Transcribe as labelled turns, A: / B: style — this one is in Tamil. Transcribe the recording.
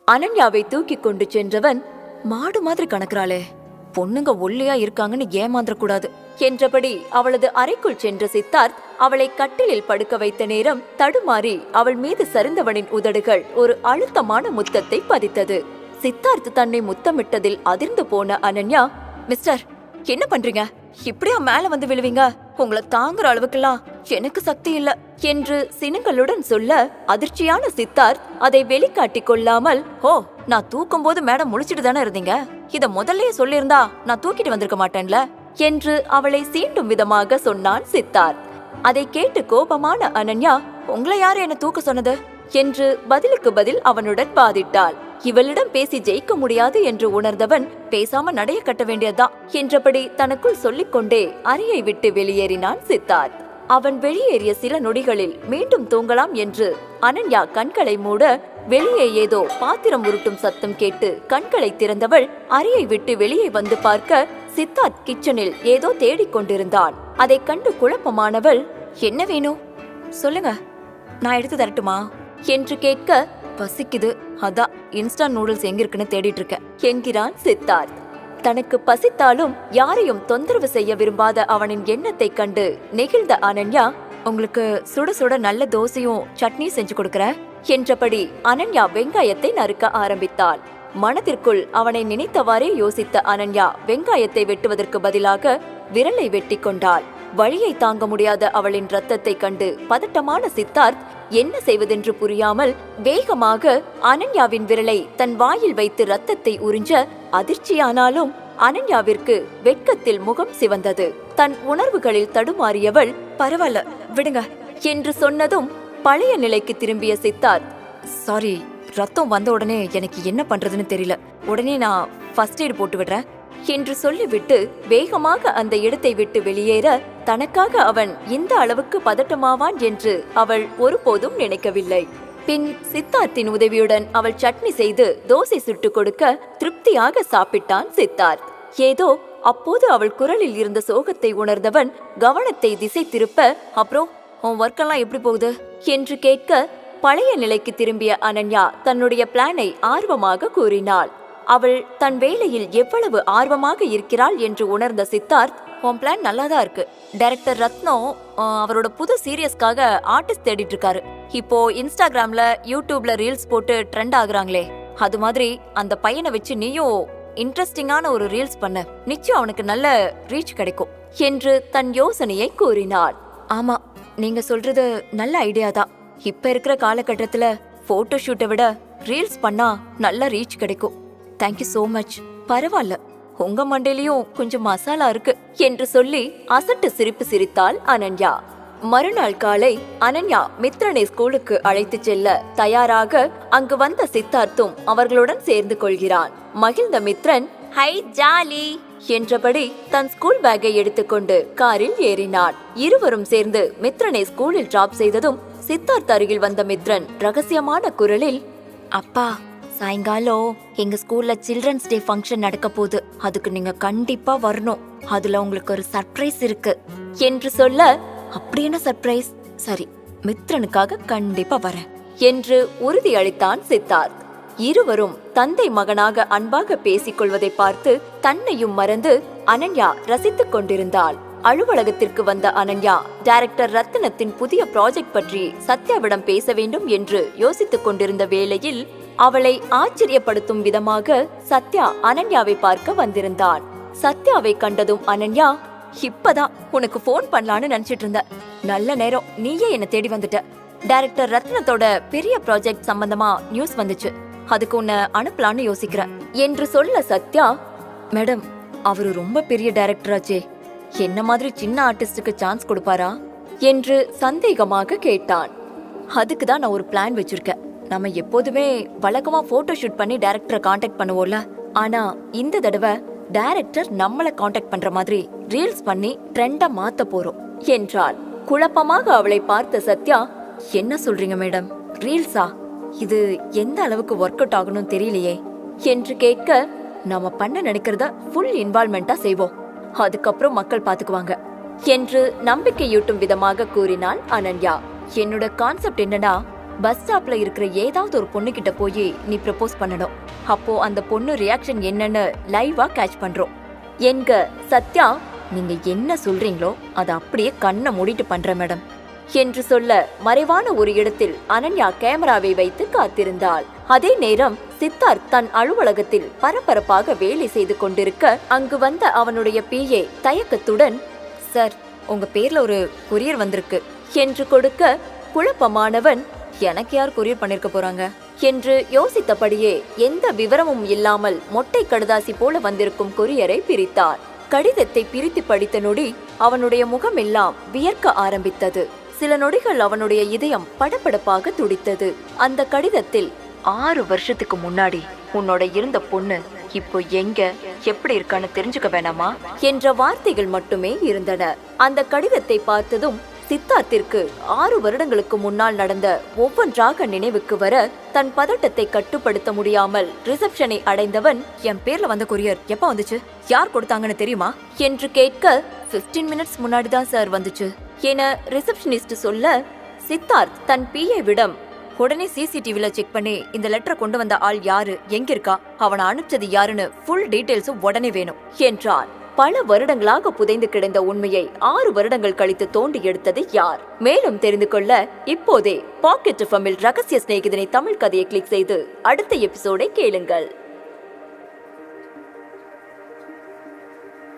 A: அனன்யாவை தூக்கி கொண்டு சென்றவன், மாடு மாதிரி கணக்குறாளே, பொண்ணுங்க ஒல்லியா இருக்காங்கன்னு ஏமாந்துடக்கூடாது என்றபடி அவளது அறைக்குள் சென்ற சித்தார்த் அவளை கட்டிலில் படுக்க வைத்த நேரம் தடுமாறி அவள் மீது சரிந்தவனின் உதடுகள் ஒரு அழுத்தமான முத்தத்தை பதித்தது. சித்தார்த் தன்னை முத்தமிட்டதில் அதிர்ந்து போன அனன்யா, மிஸ்டர், என்ன பண்றீங்க? இப்படியா மேல வந்து விழுவீங்க? உங்களை தாங்குற அளவுக்கெல்லாம் எனக்கு சக்தி இல்ல என்று சினங்களுடன் சொல்ல, அதிர்ச்சியான சித்தார்த் அதை வெளிக்காட்டிக் கொள்ளாமல், ஓ, நான் தூக்கும் போது மேடம் முழிச்சிட்டு தானே இருந்தீங்க, இத முதல்லயே சொல்லியிருந்தா நான் தூக்கிட்டு வந்திருக்க மாட்டேன்ல என்று அவளை சீண்டும் விதமாக சொன்னான் சித்தார்த். அதை கேட்டு கோபமான அனன்யா, உங்களை யாரு என்ன தூக்க சொன்னது என்று பதிலுக்கு பதில் அவனுடன் வாதிட்டாள். இவளிடம் பேசி ஜெயிக்க முடியாது என்று உணர்ந்தவன், பேசாம நடைய கட்ட வேண்டியதுதான் என்றபடி தனக்குள் சொல்லிக்கொண்டே அறையை விட்டு வெளியேறினான் சித்தார்த். அவன் வெளியேறிய சில நொடிகளில் மீண்டும் தூங்கலாம் என்று அனன்யா கண்களை மூட, வெளியே ஏதோ பாத்திரம் உருட்டும் சத்தம் கேட்டு கண்களை திறந்தவள் அறையை விட்டு வெளியே வந்து பார்க்க, சித்தார்த் கிச்சனில் ஏதோ தேடிக்கொண்டிருந்தான். அதை கண்டு குழப்பமானவள், என்ன வேணும் சொல்லுங்க, நான் எடுத்து தரட்டுமா என்று கேட்க, பசிக்குது, அதான் இன்ஸ்டன்ட் நூடுல்ஸ் எங்க இருக்குன்னு தேடிட்டு இருக்க என்கிறான் சித்தார்த். தனக்கு பசித்தாலும் யாரையும் தொந்தரவு செய்ய விரும்பாத அவனின் எண்ணத்தை கண்டு நெகிழ்ந்த அனன்யா, உங்களுக்கு சுட சுட நல்ல தோசையும் சட்னி செஞ்சு கொடுக்கற என்றபடி அனன்யா வெங்காயத்தை நறுக்க ஆரம்பித்தாள். மனதிற்குள் அவனை நினைத்தவாறே யோசித்த அனன்யா வெங்காயத்தை வெட்டுவதற்கு பதிலாக விரலை வெட்டி கொண்டாள். வழியை தாங்க முடியாத அவளின் ரத்தத்தை கண்டு பதட்டமான சித்தார்த் என்ன செய்வதென்று புரியாமல் வேகமாக அனன்யாவின் விரலை தன் வாயில் வைத்து ரத்தத்தை உறிஞ்ச, அதிர்ச்சியானாலும் அனன்யாவிற்கு வெட்கத்தில் முகம் சிவந்தது. தன் உணர்வுகளில் தடுமாறியவள், பரவாயில்ல விடுங்க என்று சொன்னதும் பழைய நிலைக்கு திரும்பிய சித்தார்த், சாரி, ரத்தம் வந்த உடனே எனக்கு என்ன பண்றதுன்னு தெரியல, உடனே நான் ஃபர்ஸ்ட் எய்ட் போட்டு விடுறேன் என்று சொல்லிவிட்டு வேகமாக அந்த இடத்தை விட்டு வெளியேற, தனக்காக அவன் இந்த அளவுக்கு பதட்டமாவான் என்று அவள் ஒருபோதும் நினைக்கவில்லை. பின் சித்தார்த்தின் உதவியுடன் அவள் சட்னி செய்து தோசை சுட்டு கொடுக்க திருப்தியாக சாப்பிட்டான் சித்தார்த். ஏதோ அப்போது அவள் குரலில் இருந்த சோகத்தை உணர்ந்தவன் கவனத்தை திசை திருப்ப, அப்புறம் உன் ஒர்க்கெல்லாம் எப்படி போகுது என்று கேட்க, பழைய நிலைக்கு திரும்பிய அனன்யா தன்னுடைய பிளானை ஆர்வமாக கூறினாள். அவள் தன் வேலையில் எவ்வளவு ஆர்வமாக இருக்கிறாள் என்று உணர்ந்த சித்தார்த், உன் பிளான் நல்லாதான் இருக்கு. டைரக்டர் ரத்னம் அவரோட புது சீரியஸ்க்காக ஆர்டிஸ்ட் தேடிட்டு இருக்காரு. இப்போ இன்ஸ்டாகிராம்ல யூடியூப்ல ரீல்ஸ் போட்டு ட்ரெண்ட் ஆகுறாங்களே, அது மாதிரி அந்த பையனை வச்சு நீயும் இன்ட்ரெஸ்டிங்கான ஒரு ரீல்ஸ் பண்ண, நிச்சயம் அவனுக்கு நல்ல ரீச் கிடைக்கும் என்று தன் யோசனையை கூறினாள். ஆமா, நீங்க சொல்றது நல்ல ஐடியா தான். இப்ப இருக்கிற காலகட்டத்துல போட்டோ ஷூட்டை விட ரீல்ஸ் பண்ணா நல்ல ரீச் கிடைக்கும். Thank you so much. பரவாயில்ல, உங்க மண்டையிலயும் கொஞ்சம் மசாலா இருக்கு என்று சொல்லி அசட்டு சிரிப்பு சிரித்தாள் அனன்யா. மறுநாள் காலை அனன்யா மித்ரனை ஸ்கூலுக்கு அழைத்து செல்ல தயாராக அங்கு வந்த சித்தார்த்தும் அவர்களுடன் சேர்ந்து கொள்கிறான். மகிழ்ந்த மித்ரன், ஹை ஜாலி என்றபடி தன் ஸ்கூல் பேக்கை எடுத்துக்கொண்டு காரில் ஏறினான். இருவரும் சேர்ந்து மித்ரனை ஸ்கூலில் டிராப் செய்ததும் சித்தார்த் அருகில் வந்த மித்ரன் ரகசியமான குரலில், அப்பா, சாயங்காலம் எங்க ஸ்கூல்ல சில்ட்ரன்ஸ் டே ஃபங்க்ஷன் நடக்க போகுது, அதுக்கு நீங்க கண்டிப்பா வரணும், அதுல உங்களுக்கு ஒரு சர்ப்ரைஸ் இருக்கு என்று சொல்ல, அப்படி என்ன சர்ப்ரைஸ்? சரி, மித்ரனுக்காக கண்டிப்பா வரேன் என்று உறுதி அளித்தான் சித்தார்த். இருவரும் தந்தை மகனாக அன்பாக பேசிக் கொள்வதை பார்த்து தன்னையும் மறந்து அனன்யா ரசித்துக் கொண்டிருந்தாள். அலுவலகத்திற்கு வந்த அனன்யா டைரக்டர் ரத்னத்தின் புதிய ப்ராஜெக்ட் பற்றி சத்யாவிடம் பேச வேண்டும் என்று யோசித்துக் கொண்டிருந்த வேளையில் அவளை ஆச்சரியப்படுத்தும் விதமாக சத்யா அனன்யாவை பார்க்க வந்திருந்தான். சத்யாவை கண்டதும் அனன்யா, இப்பதான் உனக்கு போன் பண்ணலான்னு நினைச்சிட்டு இருந்த, நல்ல நேரம், நீயே என்ன தேடி வந்துட்ட. டைரக்டர் ரத்னத்தோட பெரிய ப்ராஜெக்ட் சம்பந்தமா நியூஸ் வந்துச்சு, அதுக்கு உன்னை அனுப்பலான்னு யோசிக்கிற என்று சொல்ல சத்யா, மேடம், அவரு ரொம்ப பெரிய டைரக்டராச்சே, என்ன மாதிரி சின்ன ஆர்டிஸ்டுக்கு சான்ஸ் கொடுப்பாரா என்று சந்தேகமாக கேட்டான். அதுக்குதான் நான் ஒரு பிளான் வச்சிருக்கேன். நம்ம எப்போதுமே வழக்கமா போட்டோ ஷூட் பண்ணி டைரக்டரை காண்டாக்ட் பண்ணுவோம்ல, ஆனா இந்த தடவை டைரக்டர் நம்மள காண்டாக்ட் பண்ற மாதிரி ரீல்ஸ் பண்ணி ட்ரெண்டா மாத்த போறோம் என்றாள். குழப்பமாக அவளை பார்த்த சத்யா, என்ன சொல்றீங்க மேடம், ரீல்ஸா? இது எந்த அளவுக்கு ஒர்க் அவுட் ஆகணும் தெரியலையே என்று கேட்க, நாம பண்ண நினைக்கிறத ஃபுல் இன்வால்வ்மெண்டா செய்வோம், அதுக்கப்புறம் மக்கள் பாத்துக்குவாங்க என்று நம்பிக்கையூட்டும் விதமாக கூறினாள் அனன்யா. என்னோட கான்செப்ட் என்னன்னா, பஸ் ஸ்டாப்ல இருக்கிற ஏதாவது ஒரு பொண்ணு கிட்ட போய் நீ ப்ரப்போஸ் பண்ணணும். அப்போ அந்த பொண்ணு ரியாக்ஷன் என்னன்னு லைவா கேட்ச் பண்றோம். என்க சத்யா, நீங்க என்ன சொல்றீங்களோ அதை அப்படியே கண்ணை மூடிட்டு பண்றேன் மேடம் என்று சொல்ல மறைவான ஒரு இடத்தில் அனன்யா கேமராவை வைத்து காத்திருந்தாள். அதே நேரம் சித்தார்த் தன் அலுவலகத்தில் பரபரப்பாக வேலை செய்து கொண்டிருக்க அங்கு வந்த அவனுடைய பிஏ தயக்கத்துடன், சார் உங்க பேர்ல ஒரு கொரியர் வந்திருக்கு என்று கொடுக்க குழப்பமானவன், எனக்கு யார் கொரியர் பண்ணிருக்க போறாங்க என்று யோசித்தபடியே எந்த விவரமும் இல்லாமல் மொட்டை கடுதாசி போல வந்திருக்கும் கொரியரை பிரித்தார். கடிதத்தை பிரித்து படித்த நொடி அவனுடைய முகமெல்லாம் வியர்க்க ஆரம்பித்தது. சில நொடிகள் அவனுடைய இதயம் படபடப்பாக துடித்தது. அந்த கடிதத்தில் 6 வருஷத்துக்கு முன்னாடி உன்னோட இருந்த பொண்ணு இப்போ எங்க எப்படி இருக்கான்னு தெரிஞ்சுக்க வேணாமா என்ற வார்த்தைகள் மட்டுமே இருந்தன. அந்த கடிதத்தை பார்த்ததும் சித்தார்த்திற்கு 6 வருடங்களுக்கு முன்னால் நடந்த ஒவ்வொன்றாக நினைவுக்கு வர தன் பதட்டத்தை கட்டுப்படுத்த முடியாமல் ரிசப்ஷனை அடைந்தவன், என் பேர்ல வந்த கொரியர் எப்ப வந்துச்சு, யார் கொடுத்தாங்கன்னு தெரியுமா என்று கேட்க, 15 மினிட்ஸ் முன்னாடி தான் சார் வந்துச்சு என ரிசப்ஷனிஸ்ட் சொல்ல, சித்தார்த் தன் பிஏவிடம், உடனே சிசிடிவில செக் பண்ணி இந்த லெட்டரை கொண்டு வந்த ஆள் யாரு, எங்க இருக்கா, அவனை அனுப்பிச்சது யாருன்னு ஃபுல் டீடைல்ஸும் உடனே வேணும் என்றார். பல வருடங்களாக புதைந்து கிடந்த உண்மையை 6 வருடங்கள் கழித்து தோண்டி எடுத்தது யார்? மேலும் தெரிந்து கொள்ள இப்போதே பாக்கெட் எஃப்எம்மில் ரகசிய சிநேகிதனை தமிழ் கதையை கிளிக் செய்து அடுத்த எபிசோடை கேளுங்கள்.